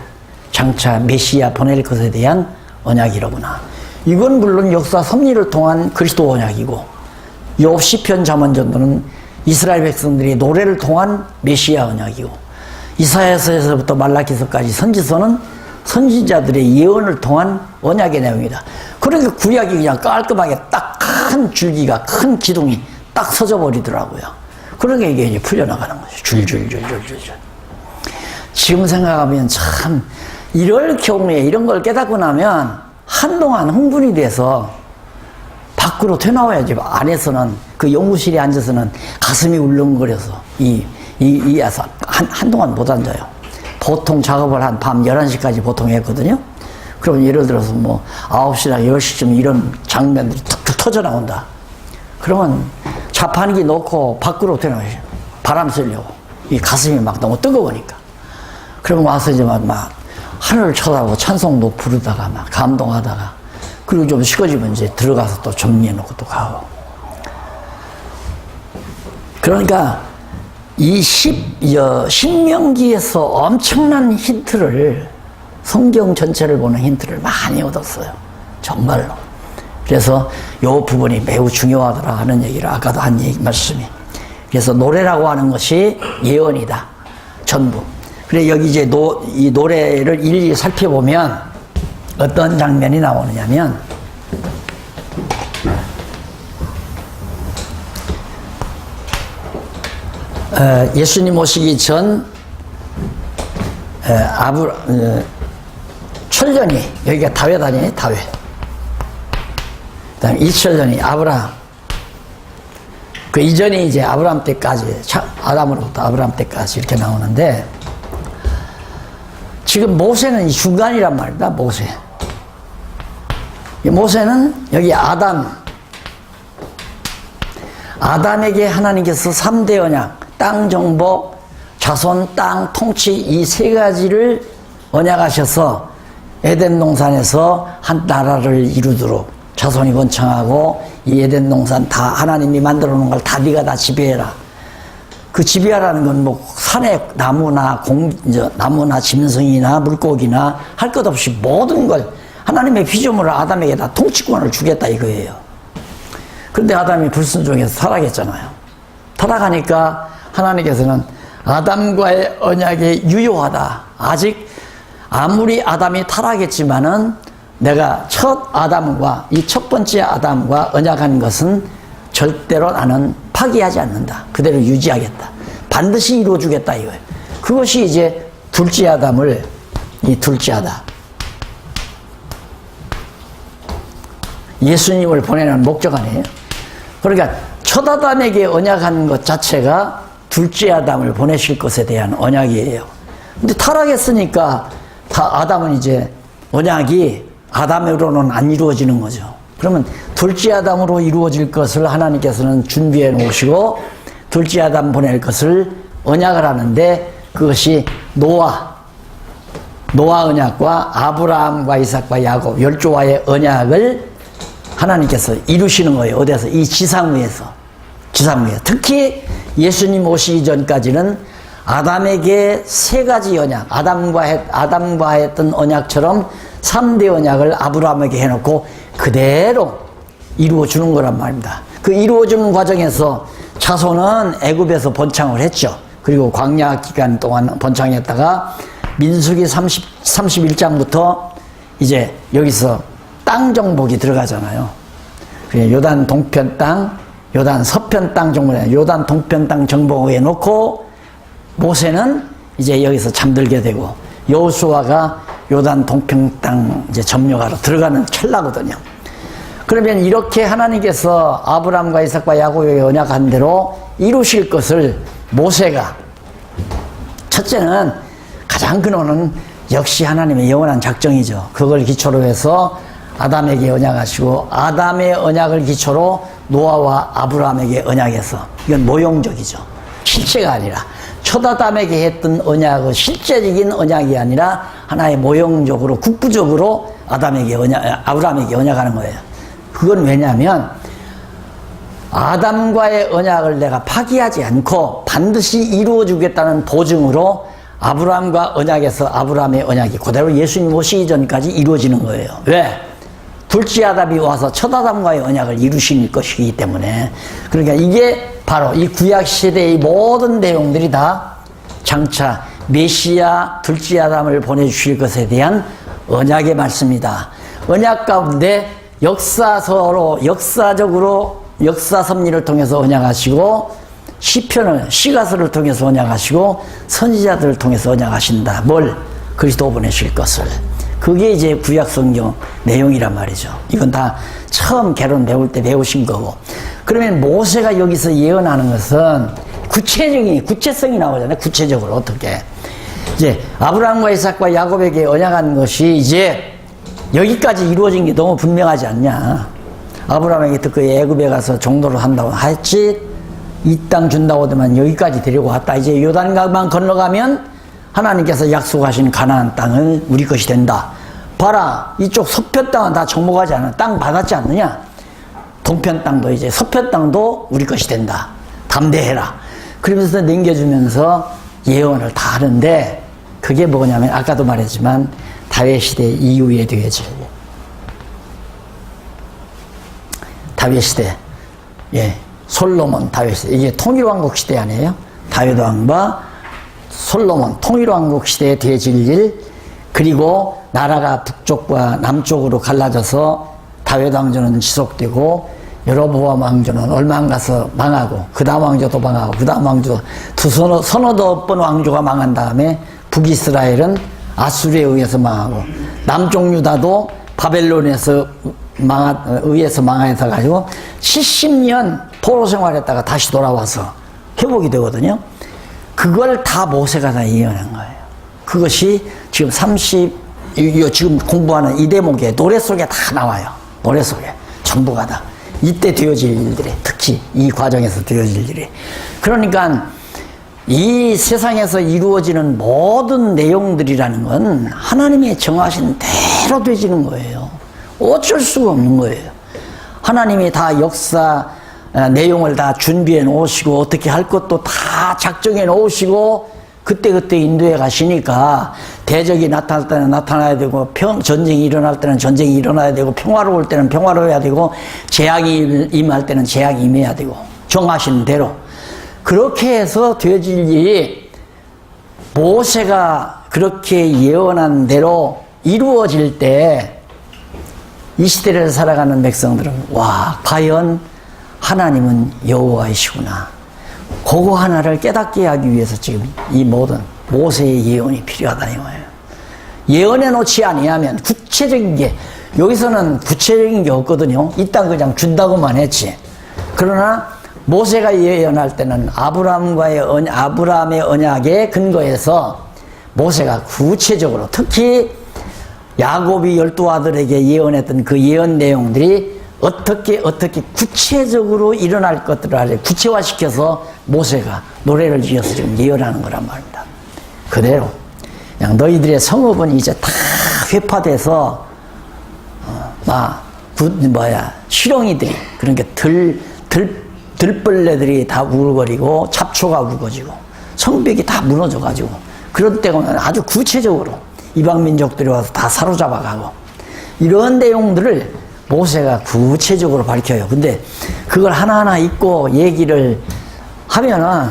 장차 메시아 보낼 것에 대한 언약이로구나. 이건 물론 역사 섭리를 통한 그리스도 언약이고, 욥, 시편, 잠언, 전도는 이스라엘 백성들이 노래를 통한 메시아 언약이고, 이사야서에서부터 말라기서까지 선지서는 선지자들의 예언을 통한 언약의 내용이다. 그러니까 구약이 그냥 깔끔하게 딱 큰 줄기가, 큰 기둥이 딱 서져 버리더라고요. 그러니까 이게 이제 풀려나가는 거죠. 줄줄줄줄줄. 지금 생각하면 참, 이럴 경우에 이런 걸 깨닫고 나면 한동안 흥분이 돼서 밖으로 튀어나와야지. 안에서는, 그 연구실에 앉아서는 가슴이 울렁거려서 한동안 못 앉아요. 보통 작업을 한 밤 11시까지 보통 했거든요. 그럼 예를 들어서 뭐 9시나 10시쯤 이런 장면들이 툭툭 터져 나온다. 그러면 자판기 놓고 밖으로 튀어나와요. 바람 쐬려고. 이 가슴이 막 너무 뜨거우니까. 그러면 와서 이제 막 하늘을 쳐다보고 찬송도 부르다가 막 감동하다가, 그리고 좀 식어지면 이제 들어가서 또 정리해놓고 또 가고. 그러니까 이 신명기에서 엄청난 힌트를, 성경 전체를 보는 힌트를 많이 얻었어요. 정말로. 그래서 이 부분이 매우 중요하더라 하는 얘기를 아까도 한 말씀이. 그래서 노래라고 하는 것이 예언이다. 전부. 그래 여기 이제 이 노래를 일일이 살펴보면 어떤 장면이 나오느냐면, 예수님 오시기 전 철년이, 여기가 다윗 아니에요? 다윗. 그 다음에 이철년이 아브라함. 그 이전이 이제 아브라함 때까지, 아담으로부터 아브라함 때까지 이렇게 나오는데, 지금 모세는 이 중간이란 말이다. 모세는 여기 아담에게 하나님께서 3대 언약, 땅 정복, 자손, 땅 통치, 이 세 가지를 언약하셔서 에덴 동산에서 한 나라를 이루도록 자손이 번창하고, 이 에덴 동산 다 하나님이 만들어 놓은 걸 다 네가 다 지배해라. 그 지배하라는 건 뭐 산의 나무나 짐승이나 물고기나 할 것 없이 모든 걸 하나님의 피조물을 아담에게 다 통치권을 주겠다 이거예요. 그런데 아담이 불순종해서 타락했잖아요. 타락하니까 하나님께서는 아담과의 언약이 유효하다. 아직 아무리 아담이 타락했지만은 내가 첫 아담과 이 첫 번째 아담과 언약한 것은 절대로 나는 파기하지 않는다. 그대로 유지하겠다. 반드시 이루어주겠다 이거예요. 그것이 이제 둘째 아담을 이 둘째 아담 예수님을 보내는 목적 아니에요. 그러니까 첫 아담에게 언약한 것 자체가 둘째 아담을 보내실 것에 대한 언약이에요. 근데 타락했으니까 아담은 이제 언약이 아담으로는 안 이루어지는 거죠. 그러면 둘째 아담으로 이루어질 것을 하나님께서는 준비해 놓으시고 둘째 아담 보낼 것을 언약을 하는데 그것이 노아 언약과 아브라함과 이삭과 야곱 열조와의 언약을 하나님께서 이루시는 거예요. 어디에서? 이 지상 위에서. 특히 예수님 오시기 전까지는 아담에게 세 가지 언약, 아담과 했던 언약처럼 3대 언약을 아브라함에게 해놓고 그대로 이루어주는 거란 말입니다. 그 이루어주는 과정에서 자손은 애굽에서 번창을 했죠. 그리고 광야 기간 동안 번창했다가 민수기 31장부터 이제 여기서 땅 정복이 들어가잖아요. 요단 동편 땅, 요단 서편 땅 정복에 요단 동편 땅 정복해 놓고 모세는 이제 여기서 잠들게 되고 여호수아가 요단 동편 땅 이제 점령하러 들어가는 찰나거든요. 그러면 이렇게 하나님께서 아브라함과 이삭과 야곱에게 언약한 대로 이루실 것을 모세가 첫째는 가장 근원은 역시 하나님의 영원한 작정이죠. 그걸 기초로 해서 아담에게 언약하시고 아담의 언약을 기초로 노아와 아브라함에게 언약해서 이건 모형적이죠. 실체가 아니라 첫 아담에게 했던 언약은 실제적인 언약이 아니라 하나의 모형적으로 국부적으로 아브라함에게 언약하는 거예요. 그건 왜냐하면 아담과의 언약을 내가 파기하지 않고 반드시 이루어주겠다는 보증으로 아브라함과 언약에서 아브라함의 언약이 그대로 예수님 오시기 전까지 이루어지는 거예요. 왜? 둘째 아담이 와서 첫 아담과의 언약을 이루실 것이기 때문에. 그러니까 이게 바로 이 구약 시대의 모든 내용들이 다 장차 메시아 둘째 아담을 보내주실 것에 대한 언약의 말씀이다. 언약 가운데 역사적으로 역사 섭리를 통해서 언약하시고 시가서를 통해서 언약하시고 선지자들을 통해서 언약하신다. 뭘? 그리스도 보내실 것을. 그게 이제 구약 성경 내용이란 말이죠. 이건 다 처음 개론 배울 때 배우신 거고. 그러면 모세가 여기서 예언하는 것은 구체성이 나오잖아요. 구체적으로 어떻게. 이제 아브라함과 이삭과 야곱에게 언약한 것이 이제 여기까지 이루어진 게 너무 분명하지 않냐. 아브라함에게 듣고 애굽에 가서 종로를 한다고 했지. 이 땅 준다고 하더만 여기까지 데리고 왔다. 이제 요단강만 건너가면 하나님께서 약속하신 가나안 땅은 우리 것이 된다. 봐라, 이쪽 서편 땅은 다 정복하지 않아. 땅 받았지 않느냐? 동편 땅도 이제 서편 땅도 우리 것이 된다. 담대해라. 그러면서 남겨주면서 예언을 다 하는데 그게 뭐냐면 아까도 말했지만 다윗 시대 이후에 되어질 다윗 시대, 솔로몬 다윗 시대, 이게 통일왕국 시대 아니에요? 다윗 왕과 솔로몬 통일왕국 시대에 되어질 일, 그리고 나라가 북쪽과 남쪽으로 갈라져서 다윗 왕조는 지속되고 여로보암 왕조는 얼마 안 가서 망하고 그 다음 왕조도 망하고 그 다음 왕조 서너 번 왕조가 망한 다음에 북이스라엘은 아수르에 의해서 망하고 남쪽 유다도 바벨론에서 의해서 망해서 가지고 70년 포로 생활했다가 다시 돌아와서 회복이 되거든요. 그걸 다 모세가 다 예언한 거예요. 그것이 지금 지금 공부하는 이 대목에 노래 속에 다 나와요. 노래 속에 전부가 다 이때 되어질 일들이, 특히 이 과정에서 되어질 일이. 그러니까 이 세상에서 이루어지는 모든 내용들이라는 건 하나님이 정하신 대로 되지는 거예요. 어쩔 수가 없는 거예요. 하나님이 다 역사 내용을 다 준비해 놓으시고 어떻게 할 것도 다 작정해 놓으시고 그때그때 인도해 가시니까 대적이 나타날 때는 나타나야 되고 전쟁이 일어날 때는 전쟁이 일어나야 되고 평화로울 때는 평화로워야 되고 재앙이 임할 때는 재앙이 임해야 되고 정하신 대로 그렇게 해서 되어질 일이 모세가 그렇게 예언한 대로 이루어질 때 이 시대를 살아가는 백성들은 와, 과연 하나님은 여호와이시구나. 그거 하나를 깨닫게 하기 위해서 지금 이 모든 모세의 예언이 필요하다 이 말이에요. 예언해 놓지 아니하면 구체적인 게, 여기서는 구체적인 게 없거든요. 이 땅 그냥 준다고만 했지. 그러나 모세가 예언할 때는 아브라함의 언약에 근거해서 모세가 구체적으로, 특히 야곱이 12아들에게 예언했던 그 예언 내용들이 어떻게 구체적으로 일어날 것들을 구체화시켜서 모세가 노래를 지어서 지금 예언하는 거란 말입니다. 그대로 그냥 너희들의 성읍은 이제 다 회파돼서 시렁이들이, 그러니까 들벌레들이 다 울거리고 잡초가 울거지고 성벽이 다 무너져가지고, 그런 때가 오면 아주 구체적으로 이방 민족들이 와서 다 사로잡아가고, 이런 내용들을 모세가 구체적으로 밝혀요. 근데 그걸 하나하나 읽고 얘기를 하면은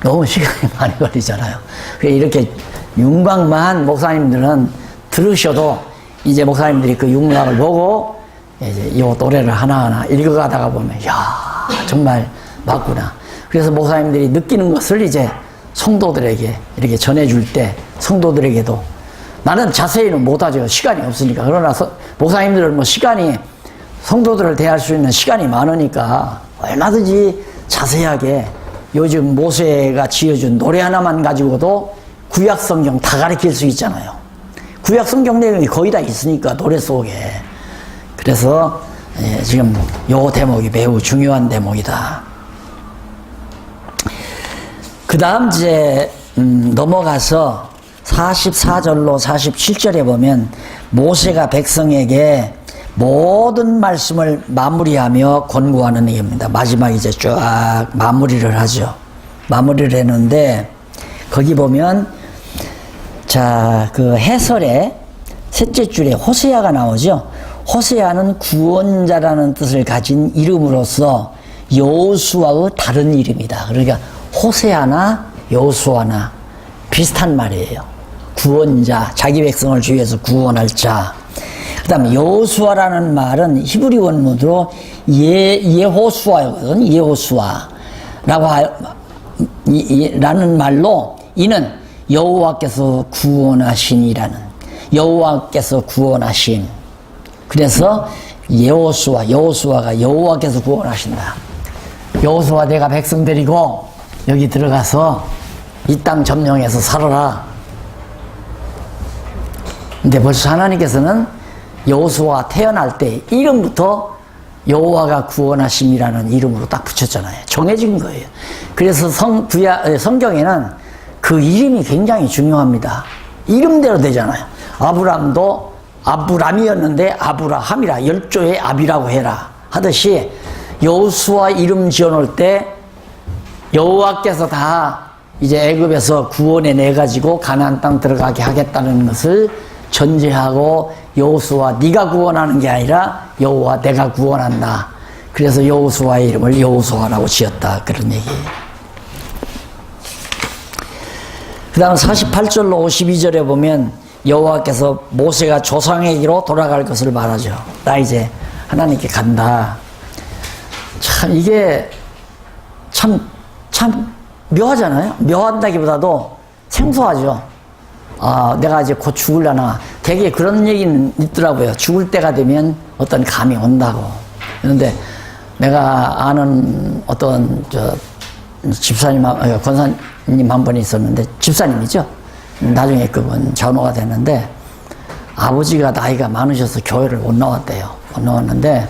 너무 시간이 많이 걸리잖아요. 이렇게 윤곽만 목사님들은 들으셔도, 이제 목사님들이 그 윤곽을 보고 이제 이 노래를 하나하나 읽어가다가 보면, 야, 정말 맞구나. 그래서 목사님들이 느끼는 것을 이제 성도들에게 이렇게 전해줄 때, 성도들에게도, 나는 자세히는 못하죠. 시간이 없으니까. 그러나 목사님들은 뭐 시간이, 성도들을 대할 수 있는 시간이 많으니까 얼마든지 자세하게 요즘 모세가 지어준 노래 하나만 가지고도 구약 성경 다 가르칠 수 있잖아요. 구약 성경 내용이 거의 다 있으니까 노래 속에. 그래서 지금 요 대목이 매우 중요한 대목이다. 그 다음 이제 넘어가서 44절로 47절에 보면 모세가 백성에게 모든 말씀을 마무리하며 권고하는 얘기입니다. 마지막에 이제 쫙 마무리를 하죠. 마무리를 했는데, 거기 보면, 자, 그 해설의 셋째 줄에 호세아가 나오죠. 호세아는 구원자라는 뜻을 가진 이름으로서 여호수아의 다른 이름이다. 그러니까 호세아나 여호수아나 비슷한 말이에요. 구원자, 자기 백성을 주위에서 구원할 자. 그 다음에 여호수아라는 말은 히브리 원문으로 예호수아거든. 예호수아라고 라는 말로, 이는 여호와께서 구원하신이라는, 여호와께서 구원하신. 그래서 여호수아가 여호와께서 구원하신다. 여호수아, 내가 백성 데리고 여기 들어가서 이 땅 점령해서 살아라. 근데 벌써 하나님께서는 여호수아 태어날 때 이름부터 여호와가 구원하심이라는 이름으로 딱 붙였잖아요. 정해진 거예요. 그래서 성경에는 그 이름이 굉장히 중요합니다. 이름대로 되잖아요. 아브람도 아브람이었는데 아브라함이라, 열조의 아비라고 해라 하듯이, 여호수아 이름 지어놓을 때 여호와께서 다 이제 애굽에서 구원해 내가지고 가나안 땅 들어가게 하겠다는 것을 전제하고, 여호수아 네가 구원하는 게 아니라 여호와 내가 구원한다. 그래서 여호수아의 이름을 여호수아라고 지었다. 그런 얘기예요. 그 다음 48절로 52절에 보면 여호와께서 모세가 조상에게로 돌아갈 것을 말하죠. 나 이제 하나님께 간다. 참 이게 참 묘하잖아요. 묘한다기보다도 생소하죠. 내가 이제 곧 죽을라나. 되게 그런 얘기는 있더라고요. 죽을 때가 되면 어떤 감이 온다고. 그런데 내가 아는 어떤 집사님, 권사님 한 분이 있었는데, 집사님이죠. 나중에 그분 전호가 됐는데, 아버지가 나이가 많으셔서 교회를 못 나왔대요. 못 나왔는데,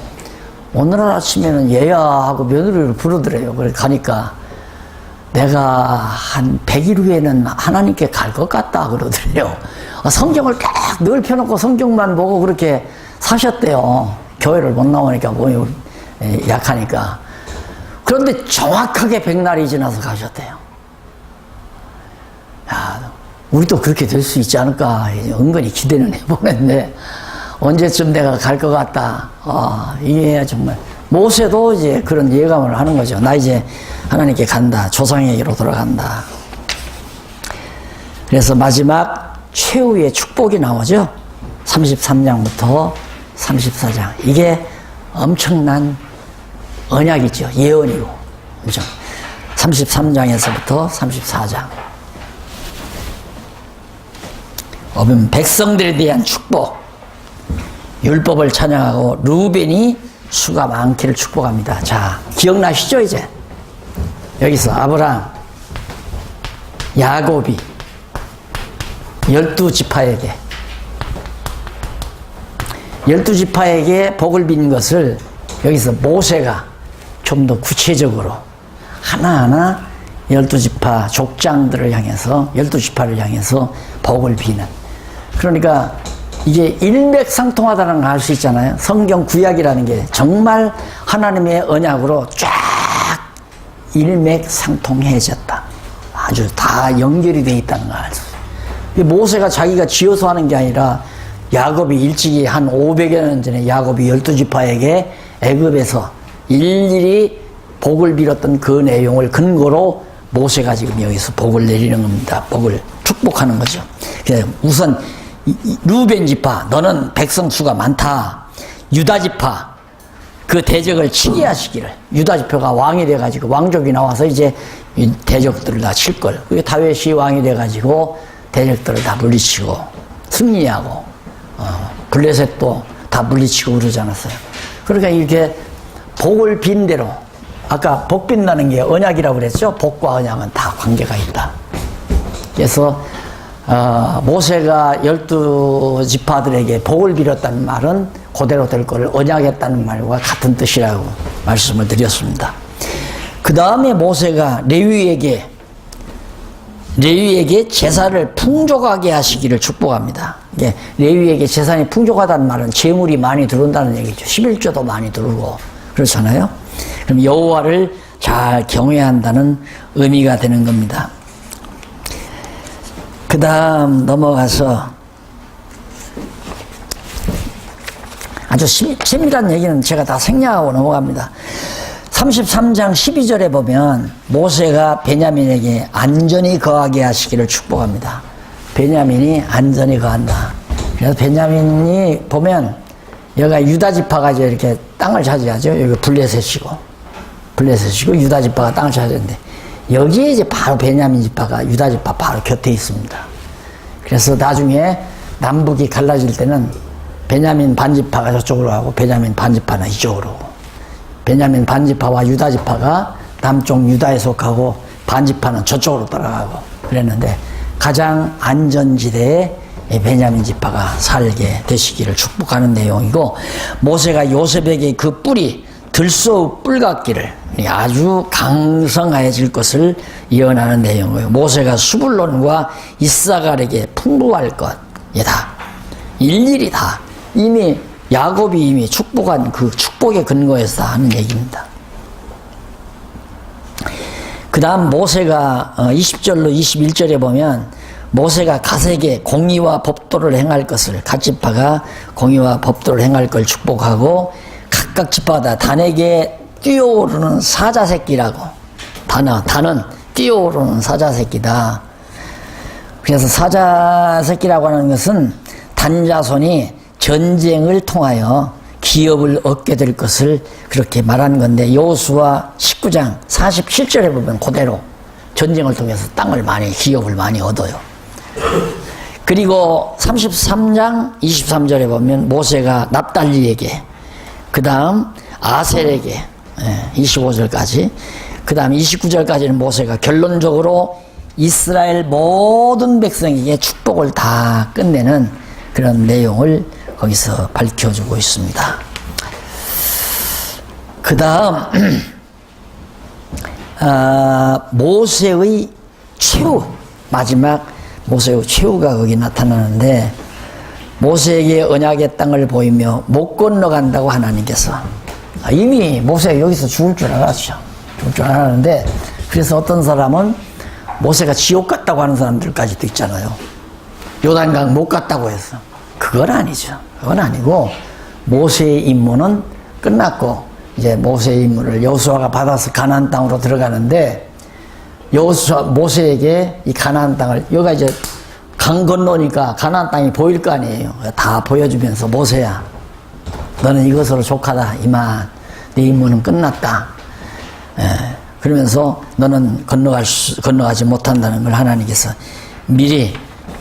오늘 아침에는 얘야 하고 며느리를 부르더래요. 그래 가니까, 내가 한 100일 후에는 하나님께 갈 것 같다 그러더래요. 성경을 딱 늘 펴놓고 성경만 보고 그렇게 사셨대요. 교회를 못 나오니까 몸이 약하니까. 그런데 정확하게 100날이 지나서 가셨대요. 야, 우리도 그렇게 될 수 있지 않을까 은근히 기대는 해보는데, 언제쯤 내가 갈 것 같다. 이게 정말 모세도 이제 그런 예감을 하는 거죠. 나 이제 하나님께 간다. 조상에게로 돌아간다. 그래서 마지막 최후의 축복이 나오죠. 33장부터 34장. 이게 엄청난 언약이죠. 예언이고. 그죠? 33장에서부터 34장. 보면 백성들에 대한 축복. 율법을 찬양하고 루벤이 수가 많기를 축복합니다. 자, 기억나시죠, 이제? 여기서 아브라함, 야곱이 12지파에게 12지파에게 복을 빈 것을 여기서 모세가 좀 더 구체적으로 하나하나 12지파 족장들을 향해서 12지파를 향해서 복을 비는, 그러니까 이게 일맥상통하다는 걸 알 수 있잖아요. 성경 구약이라는 게 정말 하나님의 언약으로 쫙 일맥상통해졌다. 아주 다 연결이 돼 있다는 걸 알 수 있어요. 모세가 자기가 지어서 하는 게 아니라 야곱이 일찍이 한 500여 년 전에 야곱이 12지파에게 애굽에서 일일이 복을 빌었던 그 내용을 근거로 모세가 지금 여기서 복을 내리는 겁니다. 복을 축복하는 거죠. 우선 루벤 지파, 너는 백성 수가 많다. 유다 지파, 그 대적을 치게 하시기를. 유다 지파가 왕이 돼가지고 왕족이 나와서 이제 대적들을 다 칠 걸. 그게 다윗이 왕이 돼가지고 대적들을 다 물리치고 승리하고 블레셋도 다 물리치고 그러지 않았어요. 그러니까 이렇게 복을 빈 대로, 아까 복 빈다는 게 언약이라고 그랬죠. 복과 언약은 다 관계가 있다. 그래서 모세가 12지파들에게 복을 빌었다는 말은 그대로 될 것을 언약했다는 말과 같은 뜻이라고 말씀을 드렸습니다. 그 다음에 모세가 레위에게 제사를 풍족하게 하시기를 축복합니다. 레위에게 재산이 풍족하다는 말은 재물이 많이 들어온다는 얘기죠. 11조도 많이 들어오고 그렇잖아요. 그럼 여호와를 잘 경외해야 한다는 의미가 되는 겁니다. 그 다음 넘어가서 아주 세밀한 얘기는 제가 다 생략하고 넘어갑니다. 33장 12절에 보면 모세가 베냐민에게 안전히 거하게 하시기를 축복합니다. 베냐민이 안전히 거한다. 그래서 베냐민이 보면 여기가 유다 지파가 이제 이렇게 땅을 차지하죠. 여기 블레셋이고 유다 지파가 땅을 차지하는데 여기에 이제 바로 베냐민 지파가 유다 지파 바로 곁에 있습니다. 그래서 나중에 남북이 갈라질 때는 베냐민 반지파가 저쪽으로 가고 베냐민 반지파는 이쪽으로 오고, 베냐민 반지파와 유다 지파가 남쪽 유다에 속하고 반지파는 저쪽으로 따라가고 그랬는데 가장 안전지대에 베냐민 지파가 살게 되시기를 축복하는 내용이고, 모세가 요셉에게 그 뿔이 들소의 뿔 같기를, 아주 강성하여질 것을 예언하는 내용이에요. 모세가 수불론과 이사갈에게 풍부할 것이다. 일일이 다 이미 야곱이 이미 축복한 그 축복의 근거에서 하는 얘기입니다. 그 다음 모세가 20절로 21절에 보면 모세가 갓에게 공의와 법도를 행할 것을, 갓 지파가 공의와 법도를 행할 걸 축복하고, 각각 지파마다 단에게 뛰어오르는 사자 새끼라고, 단은 뛰어오르는 사자 새끼다. 그래서 사자 새끼라고 하는 것은 단 자손이 전쟁을 통하여 기업을 얻게 될 것을 그렇게 말하는 건데, 여호수아 19장 47절에 보면 그대로 전쟁을 통해서 기업을 많이 얻어요. 그리고 33장 23절에 보면 모세가 납달리에게, 그 다음 아셀에게 25절까지, 그 다음 29절까지는 모세가 결론적으로 이스라엘 모든 백성에게 축복을 다 끝내는 그런 내용을 거기서 밝혀주고 있습니다. 그 다음 모세의 최후, 마지막 모세의 최후가 거기 나타나는데, 모세에게 언약의 땅을 보이며 못 건너간다고 하나님께서, 이미 모세가 여기서 죽을 줄 알았죠. 죽을 줄 알았는데, 그래서 어떤 사람은 모세가 지옥 갔다고 하는 사람들까지도 있잖아요. 요단강 못 갔다고 해서. 그건 아니죠. 그건 아니고 모세의 임무는 끝났고, 이제 모세의 임무를 여호수아가 받아서 가나안 땅으로 들어가는데, 모세에게 이 가나안 땅을, 여기가 이제 강 건너니까 가나안 땅이 보일 거 아니에요. 다 보여주면서 모세야, 너는 이것으로 족하다. 이만. 네 임무는 끝났다. 그러면서 너는 건너가지 못한다는 걸 하나님께서 미리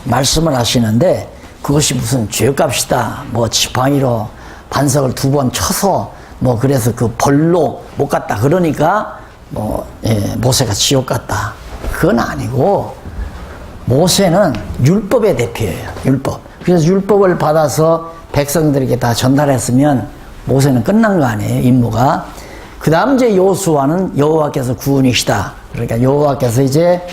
말씀을 하시는데, 그것이 무슨 죄값이다. 뭐 지팡이로 반석을 2번 쳐서 뭐 그래서 그 벌로 못 갔다. 그러니까 모세가 지옥 갔다. 그건 아니고, 모세는 율법의 대표예요. 율법. 그래서 율법을 받아서 백성들에게 다 전달했으면 모세는 끝난 거 아니에요, 임무가. 그 다음 이제 여호수아는 여호와께서 구원이시다. 그러니까 여호와께서 이제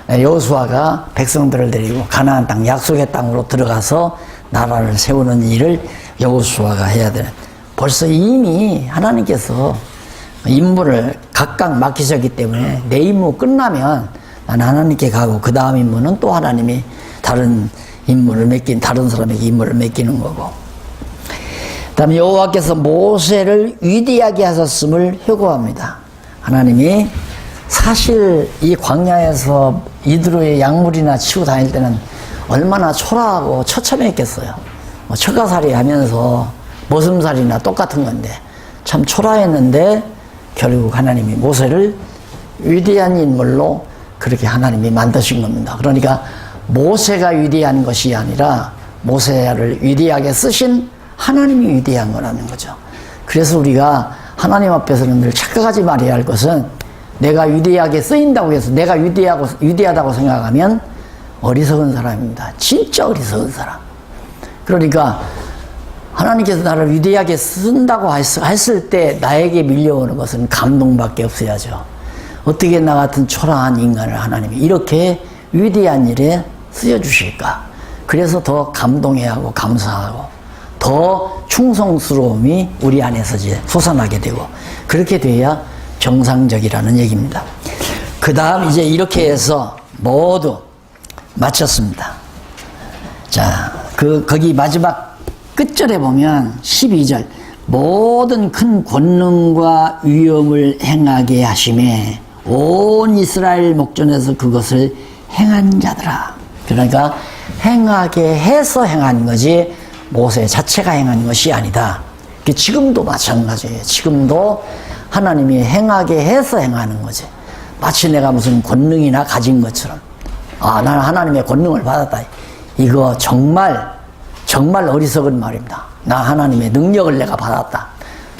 여호수아가 백성들을 데리고 가나안 땅, 약속의 땅으로 들어가서 나라를 세우는 일을 여호수아가 해야 되는. 벌써 이미 하나님께서 임무를 각각 맡기셨기 때문에 내 임무 끝나면 나는 하나님께 가고, 그 다음 임무는 또 하나님이 다른 사람에게 임무를 맡기는 거고. 그 다음에 여호와께서 모세를 위대하게 하셨음을 회고합니다. 하나님이 사실 이 광야에서 이드로의 약물이나 치고 다닐 때는 얼마나 초라하고 처참했겠어요. 처가살이 하면서 머슴살이나 똑같은 건데 참 초라했는데, 결국 하나님이 모세를 위대한 인물로 그렇게 하나님이 만드신 겁니다. 그러니까 모세가 위대한 것이 아니라 모세를 위대하게 쓰신 하나님이 위대한 거라는 거죠. 그래서 우리가 하나님 앞에서는 늘 착각하지 말아야 할 것은, 내가 위대하게 쓰인다고 해서 내가 위대하다고 생각하면 어리석은 사람입니다. 진짜 어리석은 사람. 그러니까 하나님께서 나를 위대하게 쓴다고 했을 때 나에게 밀려오는 것은 감동밖에 없어야죠. 어떻게 나 같은 초라한 인간을 하나님이 이렇게 위대한 일에 쓰여주실까? 그래서 더 감동해야 하고 감사하고 더 충성스러움이 우리 안에서 이제 솟아나게 되고, 그렇게 돼야 정상적이라는 얘기입니다. 그 다음 이제 이렇게 해서 모두 마쳤습니다. 자, 거기 마지막 끝절에 보면 12절, 모든 큰 권능과 위엄을 행하게 하심에 온 이스라엘 목전에서 그것을 행한 자들아. 그러니까 행하게 해서 행한 거지 모세 자체가 행한 것이 아니다. 지금도 마찬가지예요. 지금도 하나님이 행하게 해서 행하는 거지. 마치 내가 무슨 권능이나 가진 것처럼, 나는 하나님의 권능을 받았다. 이거 정말 어리석은 말입니다. 나 하나님의 능력을 내가 받았다.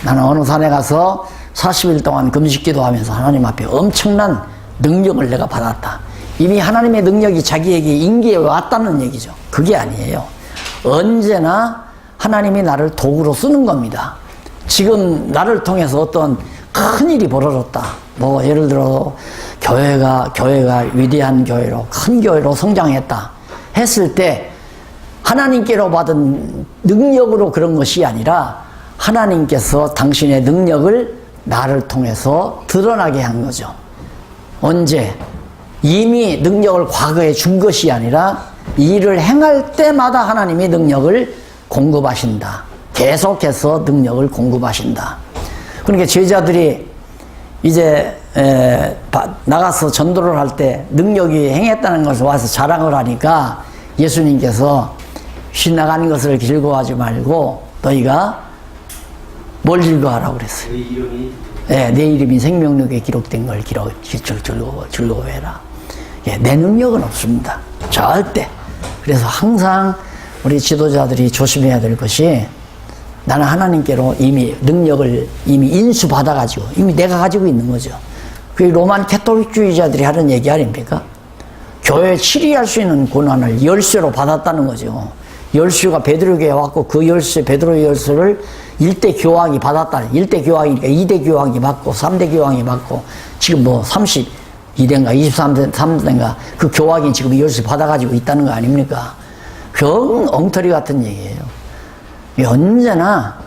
나는 어느 산에 가서 40일 동안 금식기도 하면서 하나님 앞에 엄청난 능력을 내가 받았다. 이미 하나님의 능력이 자기에게 임기에 왔다는 얘기죠. 그게 아니에요. 언제나 하나님이 나를 도구로 쓰는 겁니다. 지금 나를 통해서 어떤 큰 일이 벌어졌다. 뭐 예를 들어 교회가 위대한 교회로, 큰 교회로 성장했다 했을 때 하나님께로 받은 능력으로 그런 것이 아니라 하나님께서 당신의 능력을 나를 통해서 드러나게 한 거죠. 언제? 이미 능력을 과거에 준 것이 아니라 일을 행할 때마다 하나님이 능력을 공급하신다. 계속해서 능력을 공급하신다. 그러니까 제자들이 이제 나가서 전도를 할 때 능력이 행했다는 것을 와서 자랑을 하니까 예수님께서 나가는 것을 즐거워하지 말고 너희가 뭘 즐거워하라고 그랬어요? 내 이름이 생명록에 기록된 걸 즐거워해라. 내 능력은 없습니다. 절대. 그래서 항상 우리 지도자들이 조심해야 될 것이, 나는 하나님께로 이미 능력을 이미 인수받아가지고 이미 내가 가지고 있는 거죠. 그게 로만 캐톨릭주의자들이 하는 얘기 아닙니까? 교회 치리할 수 있는 권한을 열쇠로 받았다는 거죠. 열쇠가 베드로에게 왔고 그 열쇠, 베드로의 열쇠를 1대 교황이 받았다. 1대 교황이니까 2대 교황이 받고 3대 교황이 받고 지금 뭐 32대인가 23대인가 그 교황이 지금 열쇠 받아가지고 있다는 거 아닙니까? 그 엉터리 같은 얘기예요.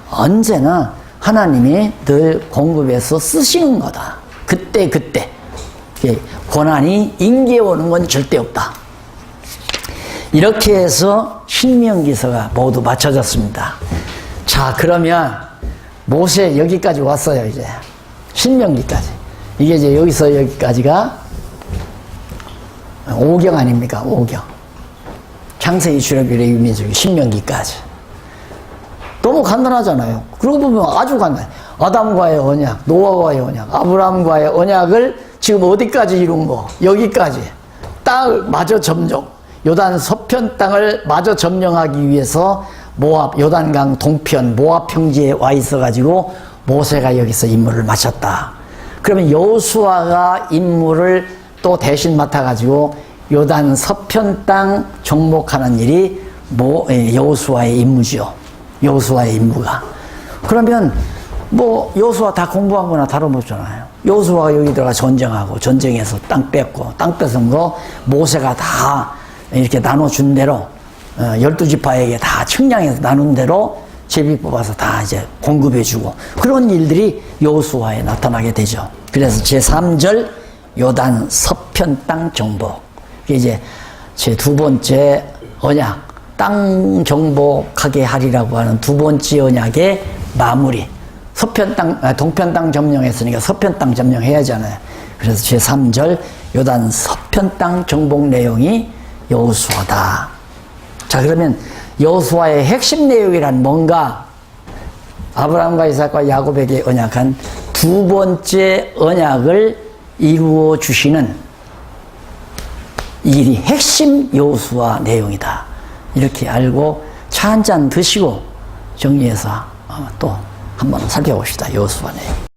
언제나 하나님이 늘 공급해서 쓰시는 거다. 그때 고난이 임기에 오는 건 절대 없다. 이렇게 해서 신명기서가 모두 마쳐졌습니다. 자, 그러면 모세 여기까지 왔어요. 이제 신명기까지. 이게 이제 여기서 여기까지가 5경 아닙니까? 5경. 창세기, 출애굽기, 레위기, 민수기, 신명기까지. 너무 간단하잖아요. 그러고 보면 아주 간단해. 아담과의 언약, 노아와의 언약, 아브라함과의 언약을 지금 어디까지 이룬 거? 여기까지. 땅을 마저 점령. 요단 서편 땅을 마저 점령하기 위해서 모압, 요단강 동편, 모압 평지에 와 있어가지고 모세가 여기서 임무를 마쳤다. 그러면 여호수아가 임무를 또 대신 맡아가지고 요단 서편 땅 정복하는 일이 여호수아의 임무죠. 여호수아의 임무가. 그러면 뭐 여호수아 다 공부한 거나 다름없잖아요. 여호수아가 여기 들어가 전쟁하고 전쟁에서 땅 뺏고 땅 뺏은 거 모세가 다 이렇게 나눠준 대로 12지파에게 다 측량해서 나눈 대로 제비 뽑아서 다 이제 공급해주고 그런 일들이 여호수아에 나타나게 되죠. 그래서 제3절 요단 서편 땅 정복. 이게 이제 제 두 번째 언약, 땅 정복하게 하리라고 하는 두 번째 언약의 마무리. 서편 땅, 동편 땅 점령했으니까 서편 땅 점령해야 하잖아요. 그래서 제3절 요단 서편 땅 정복 내용이 여호수아다. 자, 그러면 여호수아의 핵심 내용이란 뭔가? 아브라함과 이삭과 야곱에게 언약한 두 번째 언약을 이루어 주시는 일이 핵심 여호수아 내용이다. 이렇게 알고 차 한 잔 드시고 정리해서 또 한번 살펴봅시다. 여호수아 내용.